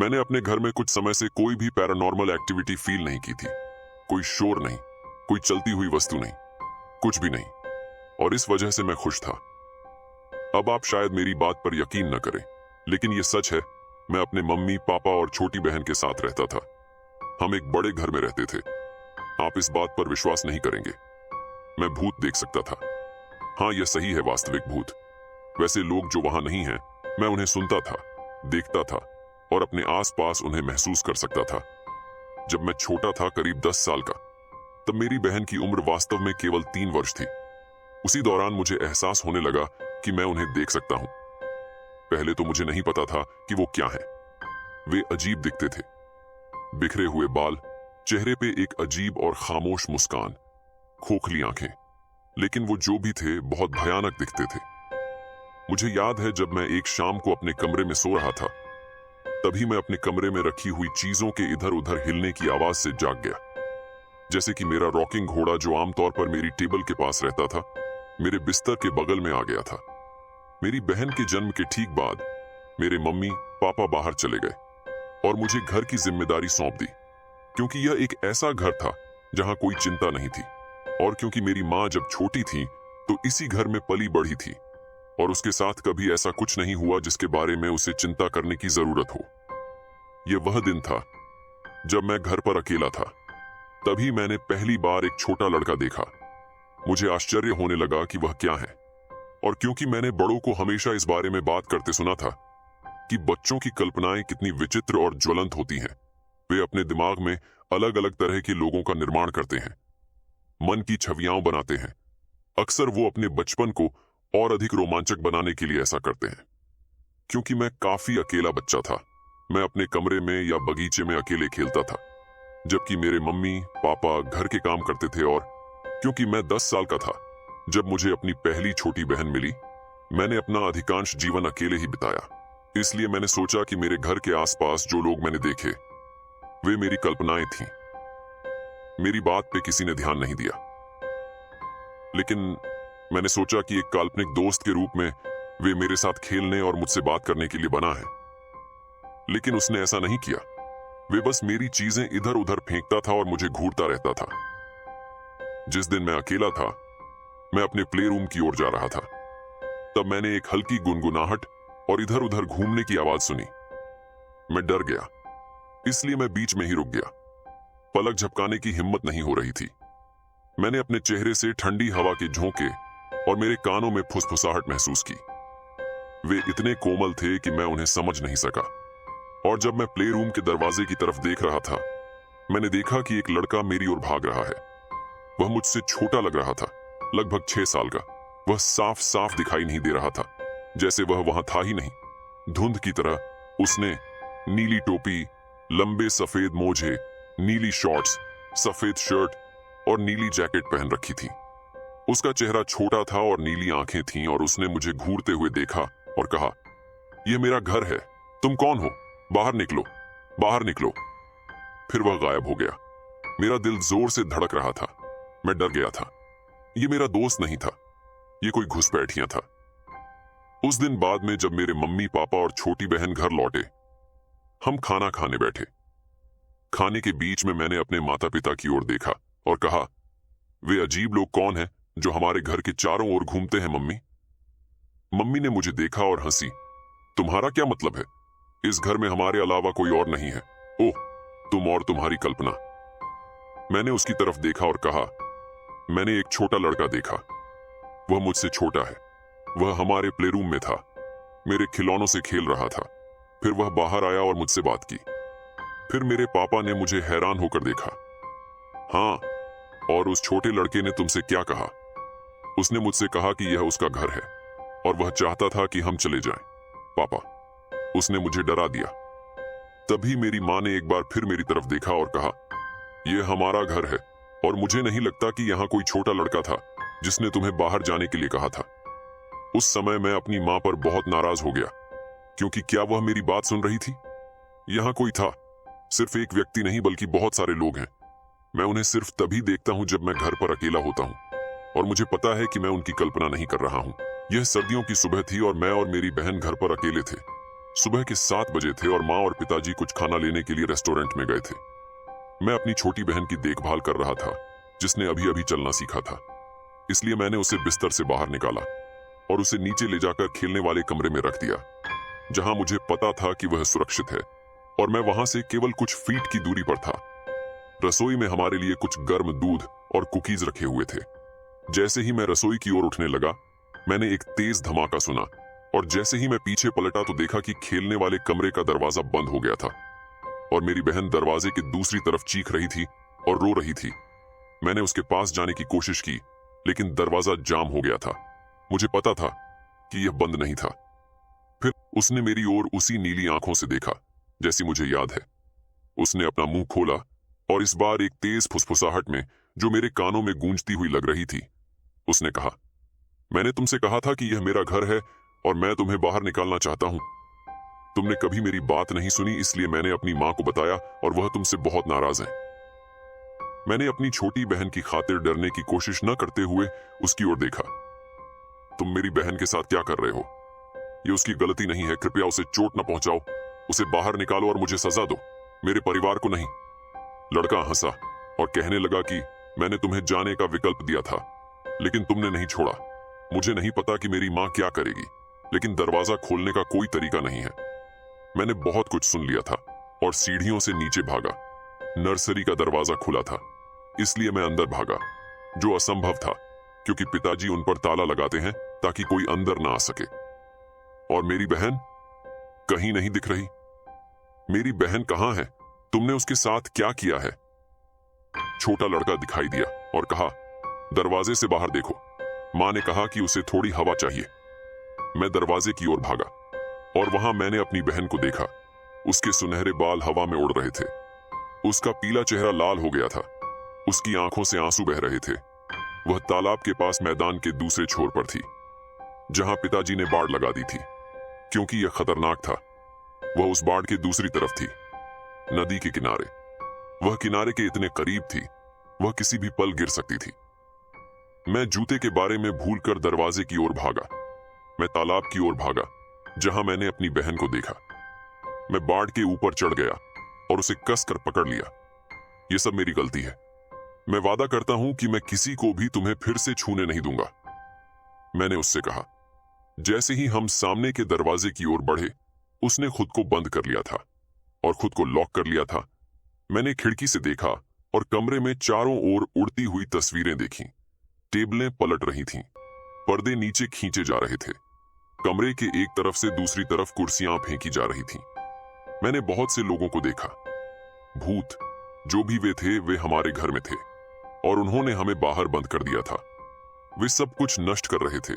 मैंने अपने घर में कुछ समय से कोई भी पैरानॉर्मल एक्टिविटी फील नहीं की थी। कोई शोर नहीं, कोई चलती हुई वस्तु नहीं, कुछ भी नहीं। और इस वजह से मैं खुश था। अब आप शायद मेरी बात पर यकीन न करें, लेकिन यह सच है। मैं अपने मम्मी, पापा और छोटी बहन के साथ रहता था। हम एक बड़े घर में रहते थे। आप इस बात पर विश्वास नहीं करेंगे, मैं भूत देख सकता था। हाँ, यह सही है, वास्तविक भूत। वैसे लोग जो वहां नहीं हैं, मैं उन्हें सुनता था, देखता था और अपने आसपास उन्हें महसूस कर सकता था। जब मैं छोटा था, करीब 10 साल का, तब मेरी बहन की उम्र वास्तव में केवल 3 वर्ष थी। उसी दौरान मुझे एहसास होने लगा कि मैं उन्हें देख सकता हूं। पहले तो मुझे नहीं पता था कि वो क्या है। वे अजीब दिखते थे, बिखरे हुए बाल, चेहरे पे एक अजीब और खामोश मुस्कान, खोखली आंखें, लेकिन वो जो भी थे बहुत भयानक दिखते थे। मुझे याद है जब मैं एक शाम को अपने कमरे में सो रहा था, तभी मैं अपने कमरे में रखी हुई चीजों के इधर उधर हिलने की आवाज से जाग गया। जैसे कि मेरा रॉकिंग घोड़ा, जो आमतौर पर मेरी टेबल के पास रहता था, मेरे बिस्तर के बगल में आ गया था। मेरी बहन के जन्म के ठीक बाद मेरे मम्मी पापा बाहर चले गए और मुझे घर की जिम्मेदारी सौंप दी, क्योंकि यह एक ऐसा घर था जहां कोई चिंता नहीं थी। और क्योंकि मेरी माँ जब छोटी थी तो इसी घर में पली बढ़ी थी और उसके साथ कभी ऐसा कुछ नहीं हुआ जिसके बारे में उसे चिंता करने की जरूरत हो। यह वह दिन था जब मैं घर पर अकेला था। तभी मैंने पहली बार एक छोटा लड़का देखा। मुझे आश्चर्य होने लगा कि वह क्या है। और क्योंकि मैंने बड़ों को हमेशा इस बारे में बात करते सुना था कि बच्चों की कल्पनाएं कितनी विचित्र और ज्वलंत होती हैं। वे अपने दिमाग में अलग अलग तरह के लोगों का निर्माण करते हैं, मन की छवियां बनाते हैं। अक्सर वो अपने बचपन को और अधिक रोमांचक बनाने के लिए ऐसा करते हैं। क्योंकि मैं काफी अकेला बच्चा था, मैं अपने कमरे में या बगीचे में अकेले खेलता था, जबकि मेरे मम्मी पापा घर के काम करते थे। और क्योंकि मैं 10 साल का था जब मुझे अपनी पहली छोटी बहन मिली, मैंने अपना अधिकांश जीवन अकेले ही बिताया। इसलिए मैंने सोचा कि मेरे घर के आसपास जो लोग मैंने देखे, वे मेरी कल्पनाएं थीं। मेरी बात पे किसी ने ध्यान नहीं दिया, लेकिन मैंने सोचा कि एक काल्पनिक दोस्त के रूप में वे मेरे साथ खेलने और मुझसे बात करने के लिए बना है। लेकिन उसने ऐसा नहीं किया। वे बस मेरी चीजें इधर उधर फेंकता था और मुझे घूरता रहता था। जिस दिन मैं अकेला था, मैं अपने प्ले रूम की ओर जा रहा था, तब मैंने एक हल्की गुनगुनाहट और इधर उधर घूमने की आवाज सुनी। मैं डर गया, इसलिए मैं बीच में ही रुक गया। पलक झपकाने की हिम्मत नहीं हो रही थी। मैंने अपने चेहरे से ठंडी हवा के झोंके और मेरे कानों में फुसफुसाहट महसूस की। वे इतने कोमल थे कि मैं उन्हें समझ नहीं सका। और जब मैं प्ले रूम के दरवाजे की तरफ देख रहा था, मैंने देखा कि एक लड़का मेरी ओर भाग रहा है। वह मुझसे छोटा लग रहा था, लगभग 6 साल का। वह साफ साफ दिखाई नहीं दे रहा था, जैसे वह वहां था ही नहीं। धुंध की तरह उसने नीली टोपी, लंबे सफेद मोजे, नीली शॉर्ट्स, सफेद शर्ट और नीली जैकेट पहन रखी थी। उसका चेहरा छोटा था और नीली आंखें थीं। और उसने मुझे घूरते हुए देखा और कहा, यह मेरा घर है, तुम कौन हो? बाहर निकलो, बाहर निकलो। फिर वह गायब हो गया। मेरा दिल जोर से धड़क रहा था। मैं डर गया था। ये मेरा दोस्त नहीं था, ये कोई घुसपैठिया था। उस दिन बाद में जब मेरे मम्मी पापा और छोटी बहन घर लौटे, हम खाना खाने बैठे। खाने के बीच में मैंने अपने माता पिता की ओर देखा और कहा, वे अजीब लोग कौन हैं जो हमारे घर के चारों ओर घूमते हैं मम्मी? मम्मी ने मुझे देखा और हंसी। तुम्हारा क्या मतलब है? इस घर में हमारे अलावा कोई और नहीं है। ओह, तुम और तुम्हारी कल्पना। मैंने उसकी तरफ देखा और कहा, मैंने एक छोटा लड़का देखा। वह मुझसे छोटा है। वह हमारे प्ले रूम में था, मेरे खिलौनों से खेल रहा था। फिर वह बाहर आया और मुझसे बात की। फिर मेरे पापा ने मुझे हैरान होकर देखा। हाँ, और उस छोटे लड़के ने तुमसे क्या कहा? उसने मुझसे कहा कि यह उसका घर है और वह चाहता था कि हम चले जाएं। पापा, उसने मुझे डरा दिया। तभी मेरी माँ ने एक बार फिर मेरी तरफ देखा और कहा, यह हमारा घर है और मुझे नहीं लगता कि यहाँ कोई छोटा लड़का था जिसने तुम्हें बाहर जाने के लिए कहा था। उस समय मैं अपनी माँ पर बहुत नाराज हो गया, क्योंकि क्या वह मेरी बात सुन रही थी? यहाँ कोई था, सिर्फ एक व्यक्ति नहीं बल्कि बहुत सारे लोग हैं। मैं उन्हें सिर्फ तभी देखता हूँ जब मैं घर पर अकेला होता हूँ, और मुझे पता है कि मैं उनकी कल्पना नहीं कर रहा हूँ। यह सर्दियों की सुबह थी और मैं और मेरी बहन घर पर अकेले थे। सुबह के 7 बजे थे और माँ और पिताजी कुछ खाना लेने के लिए रेस्टोरेंट में गए थे। मैं अपनी छोटी बहन की देखभाल कर रहा था, जिसने अभी अभी चलना सीखा था। इसलिए मैंने उसे बिस्तर से बाहर निकाला और उसे नीचे ले जाकर खेलने वाले कमरे में रख दिया, जहां मुझे पता था कि वह सुरक्षित है और मैं वहां से केवल कुछ फीट की दूरी पर था। रसोई में हमारे लिए कुछ गर्म दूध और कुकीज रखे हुए थे। जैसे ही मैं रसोई की ओर उठने लगा, मैंने एक तेज धमाका सुना और जैसे ही मैं पीछे पलटा तो देखा कि खेलने वाले कमरे का दरवाजा बंद हो गया था और मेरी बहन दरवाजे की दूसरी तरफ चीख रही थी और रो रही थी। मैंने उसके पास जाने की कोशिश की, लेकिन दरवाजा जाम हो गया था। मुझे पता था कि यह बंद नहीं था। फिर उसने मेरी ओर उसी नीली आंखों से देखा जैसी मुझे याद है। उसने अपना मुंह खोला और इस बार एक तेज फुसफुसाहट में, जो मेरे कानों में गूंजती हुई लग रही थी, उसने कहा, मैंने तुमसे कहा था कि यह मेरा घर है और मैं तुम्हें बाहर निकालना चाहता हूं। तुमने कभी मेरी बात नहीं सुनी, इसलिए मैंने अपनी मां को बताया और वह तुमसे बहुत नाराज है। मैंने अपनी छोटी बहन की खातिर डरने की कोशिश न करते हुए उसकी ओर देखा। तुम मेरी बहन के साथ क्या कर रहे हो? ये उसकी गलती नहीं है, कृपया उसे चोट न पहुंचाओ। उसे बाहर निकालो और मुझे सजा दो, मेरे परिवार को नहीं। लड़का हंसा और कहने लगा कि मैंने तुम्हें जाने का विकल्प दिया था, लेकिन तुमने नहीं छोड़ा। मुझे नहीं पता कि मेरी मां क्या करेगी, लेकिन दरवाजा खोलने का कोई तरीका नहीं है। मैंने बहुत कुछ सुन लिया था और सीढ़ियों से नीचे भागा। नर्सरी का दरवाजा खुला था, इसलिए मैं अंदर भागा, जो असंभव था क्योंकि पिताजी उन पर ताला लगाते हैं ताकि कोई अंदर ना आ सके। और मेरी बहन कहीं नहीं दिख रही। मेरी बहन कहां है? तुमने उसके साथ क्या किया है? छोटा लड़का दिखाई दिया और कहा, दरवाजे से बाहर देखो। मां ने कहा कि उसे थोड़ी हवा चाहिए। मैं दरवाजे की ओर भागा और वहां मैंने अपनी बहन को देखा। उसके सुनहरे बाल हवा में उड़ रहे थे। उसका पीला चेहरा लाल हो गया था। उसकी आंखों से आंसू बह रहे थे। वह तालाब के पास मैदान के दूसरे छोर पर थी, जहां पिताजी ने बाड़ लगा दी थी, क्योंकि यह खतरनाक था। वह उस बाड़ की दूसरी तरफ थी, नदी के किनारे। वह किनारे के इतने करीब थी, वह किसी भी पल गिर सकती थी। मैं जूते के बारे में भूलकर दरवाजे की ओर भागा। मैं तालाब की ओर भागा, जहां मैंने अपनी बहन को देखा। मैं बाड़ के ऊपर चढ़ गया और उसे कसकर पकड़ लिया। यह सब मेरी गलती है। मैं वादा करता हूं कि मैं किसी को भी तुम्हें फिर से छूने नहीं दूंगा, मैंने उससे कहा। जैसे ही हम सामने के दरवाजे की ओर बढ़े, उसने खुद को बंद कर लिया था और खुद को लॉक कर लिया था। मैंने खिड़की से देखा और कमरे में चारों ओर उड़ती हुई तस्वीरें देखीं। टेबलें पलट रही थीं, पर्दे नीचे खींचे जा रहे थे। कमरे के एक तरफ से दूसरी तरफ कुर्सियां फेंकी जा रही थीं। मैंने बहुत से लोगों को देखा। भूत, जो भी वे थे, वे हमारे घर में थे और उन्होंने हमें बाहर बंद कर दिया था। वे सब कुछ नष्ट कर रहे थे।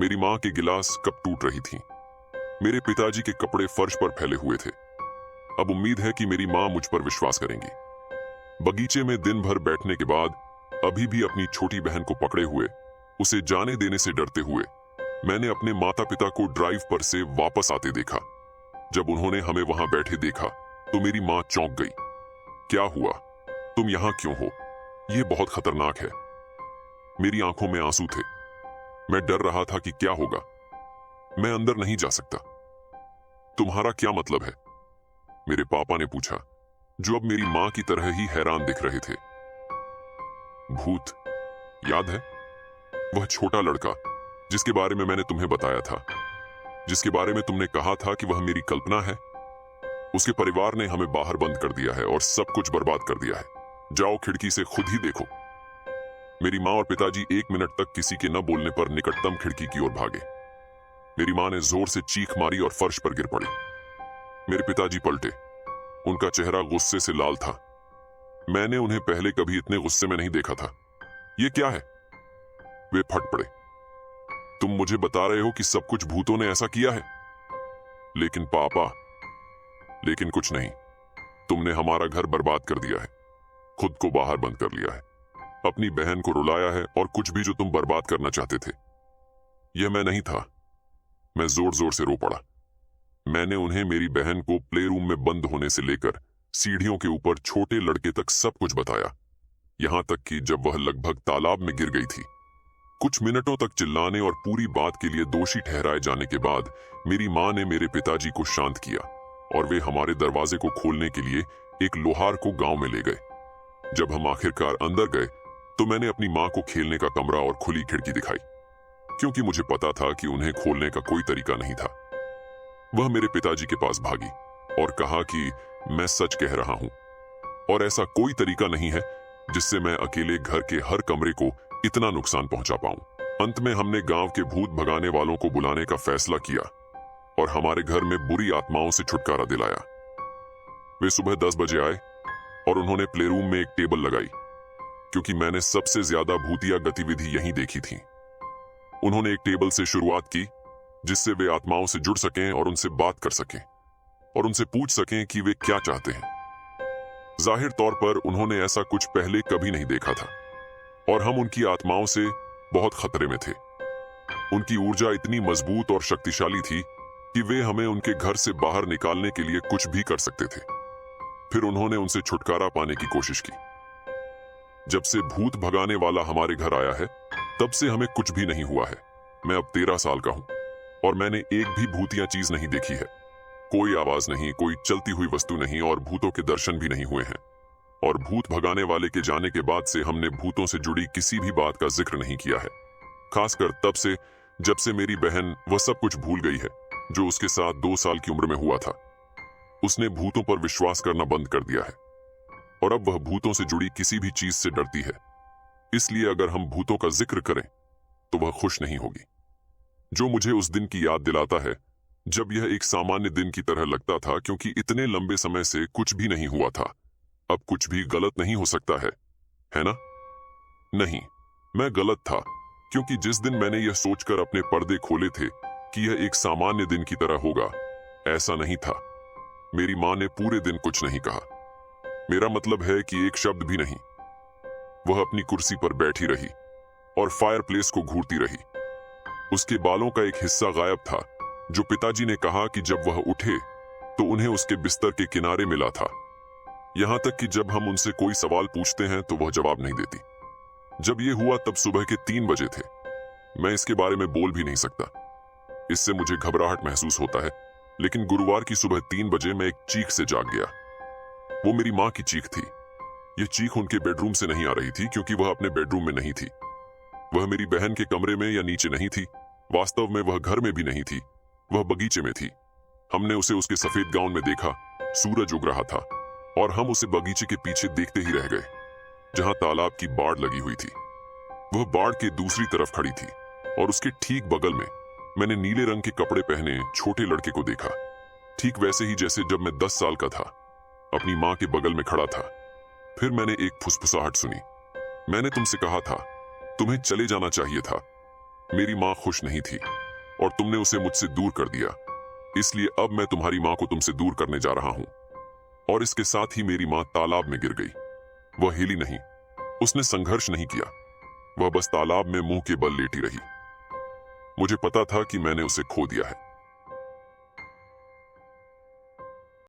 मेरी मां के गिलास कप टूट रही थी। मेरे पिताजी के कपड़े फर्श पर फैले हुए थे। अब उम्मीद है कि मेरी मां मुझ पर विश्वास करेंगी। बगीचे में दिन भर बैठने के बाद, अभी भी अपनी छोटी बहन को पकड़े हुए, उसे जाने देने से डरते हुए, मैंने अपने माता पिता को ड्राइव पर से वापस आते देखा। जब उन्होंने हमें वहां बैठे देखा तो मेरी मां चौंक गई। क्या हुआ? तुम यहां क्यों हो? यह बहुत खतरनाक है। मेरी आंखों में आंसू थे। मैं डर रहा था कि क्या होगा। मैं अंदर नहीं जा सकता। तुम्हारा क्या मतलब है? मेरे पापा ने पूछा, जो अब मेरी मां की तरह ही हैरान दिख रहे थे। भूत, याद है? वह छोटा लड़का जिसके बारे में मैंने तुम्हें बताया था, जिसके बारे में तुमने कहा था कि वह मेरी कल्पना है। उसके परिवार ने हमें बाहर बंद कर दिया है और सब कुछ बर्बाद कर दिया है। जाओ, खिड़की से खुद ही देखो। मेरी मां और पिताजी 1 मिनट तक किसी के न बोलने पर निकटतम खिड़की की ओर भागे। मेरी मां ने जोर से चीख मारी और फर्श पर गिर पड़ी। मेरे पिताजी पलटे। उनका चेहरा गुस्से से लाल था। मैंने उन्हें पहले कभी इतने गुस्से में नहीं देखा था। ये क्या है? वे फट पड़े। तुम मुझे बता रहे हो कि सब कुछ भूतों ने ऐसा किया है? लेकिन पापा, लेकिन कुछ नहीं। तुमने हमारा घर बर्बाद कर दिया है, खुद को बाहर बंद कर लिया है, अपनी बहन को रुलाया है और कुछ भी जो तुम बर्बाद करना चाहते थे। यह मैं नहीं था। मैं जोर जोर से रो पड़ा। मैंने उन्हें मेरी बहन को प्ले रूम में बंद होने से लेकर सीढ़ियों के ऊपर छोटे लड़के तक सब कुछ बताया, यहां तक कि जब वह लगभग तालाब में गिर गई थी, कुछ मिनटों तक चिल्लाने और पूरी बात के लिए दोषी ठहराए जाने के बाद मेरी माँ ने मेरे पिताजी को शांत किया और वे हमारे दरवाजे को खोलने के लिए एक लोहार को गांव में ले गए। जब हम आखिरकार अंदर गए तो मैंने अपनी माँ को खेलने का कमरा और खुली खिड़की दिखाई, क्योंकि मुझे पता था कि उन्हें खोलने का कोई तरीका नहीं था। वह मेरे पिताजी के पास भागी और कहा कि मैं सच कह रहा हूं और ऐसा कोई तरीका नहीं है जिससे मैं अकेले घर के हर कमरे को इतना नुकसान पहुंचा पाऊं। अंत में हमने गांव के भूत भगाने वालों को बुलाने का फैसला किया और हमारे घर में बुरी आत्माओं से छुटकारा दिलाया। वे सुबह 10 बजे आए और उन्होंने प्लेरूम में एक टेबल लगाई, क्योंकि मैंने सबसे ज्यादा भूतिया गतिविधि यहीं देखी थी। उन्होंने एक टेबल से शुरुआत की जिससे वे आत्माओं से जुड़ सकें और उनसे बात कर सकें और उनसे पूछ सकें कि वे क्या चाहते हैं। जाहिर तौर पर उन्होंने ऐसा कुछ पहले कभी नहीं देखा था और हम उनकी आत्माओं से बहुत खतरे में थे। उनकी ऊर्जा इतनी मजबूत और शक्तिशाली थी कि वे हमें उनके घर से बाहर निकालने के लिए कुछ भी कर सकते थे। फिर उन्होंने उनसे छुटकारा पाने की कोशिश की। जब से भूत भगाने वाला हमारे घर आया है तब से हमें कुछ भी नहीं हुआ है। मैं अब 13 साल का हूं और मैंने एक भी भूतिया चीज नहीं देखी है। कोई आवाज नहीं, कोई चलती हुई वस्तु नहीं और भूतों के दर्शन भी नहीं हुए हैं। और भूत भगाने वाले के जाने के बाद से हमने भूतों से जुड़ी किसी भी बात का जिक्र नहीं किया है, खासकर तब से जब से मेरी बहन वह सब कुछ भूल गई है जो उसके साथ 2 साल की उम्र में हुआ था। उसने भूतों पर विश्वास करना बंद कर दिया है और अब वह भूतों से जुड़ी किसी भी चीज से डरती है। इसलिए अगर हम भूतों का जिक्र करें तो वह खुश नहीं होगी, जो मुझे उस दिन की याद दिलाता है जब यह एक सामान्य दिन की तरह लगता था, क्योंकि इतने लंबे समय से कुछ भी नहीं हुआ था। अब कुछ भी गलत नहीं हो सकता है ना? नहीं, मैं गलत था, क्योंकि जिस दिन मैंने यह सोचकर अपने पर्दे खोले थे कि यह एक सामान्य दिन की तरह होगा, ऐसा नहीं था। मेरी माँ ने पूरे दिन कुछ नहीं कहा। मेरा मतलब है कि एक शब्द भी नहीं। वह अपनी कुर्सी पर बैठी रही और फायरप्लेस को घूरती रही। उसके बालों का एक हिस्सा गायब था जो पिताजी ने कहा कि जब वह उठे तो उन्हें उसके बिस्तर के किनारे मिला था। यहां तक कि जब हम उनसे कोई सवाल पूछते हैं तो वह जवाब नहीं देती। जब यह हुआ तब सुबह के 3 बजे थे। मैं इसके बारे में बोल भी नहीं सकता, इससे मुझे घबराहट महसूस होता है। लेकिन गुरुवार की सुबह 3 बजे मैं एक चीख से जाग गया। वो मेरी माँ की चीख थी। यह चीख उनके बेडरूम से नहीं आ रही थी, क्योंकि वह अपने बेडरूम में नहीं थी। वह मेरी बहन के कमरे में या नीचे नहीं थी। वास्तव में वह घर में भी नहीं थी, वह बगीचे में थी। हमने उसे उसके सफेद गाउन में देखा। सूरज उग रहा था और हम उसे बगीचे के पीछे देखते ही रह गए, जहां तालाब की बाड़ लगी हुई थी। वह बाड़ के दूसरी तरफ खड़ी थी और उसके ठीक बगल में मैंने नीले रंग के कपड़े पहने छोटे लड़के को देखा, ठीक वैसे ही जैसे जब मैं 10 साल का था, अपनी माँ के बगल में खड़ा था। फिर मैंने एक फुसफुसाहट सुनी। मैंने तुमसे कहा था, तुम्हें चले जाना चाहिए था। मेरी माँ खुश नहीं थी और तुमने उसे मुझसे दूर कर दिया, इसलिए अब मैं तुम्हारी माँ को तुमसे दूर करने जा रहा हूं। और इसके साथ ही मेरी माँ तालाब में गिर गई। वह हिली नहीं, उसने संघर्ष नहीं किया, वह बस तालाब में मुंह के बल लेटी रही। मुझे पता था कि मैंने उसे खो दिया है।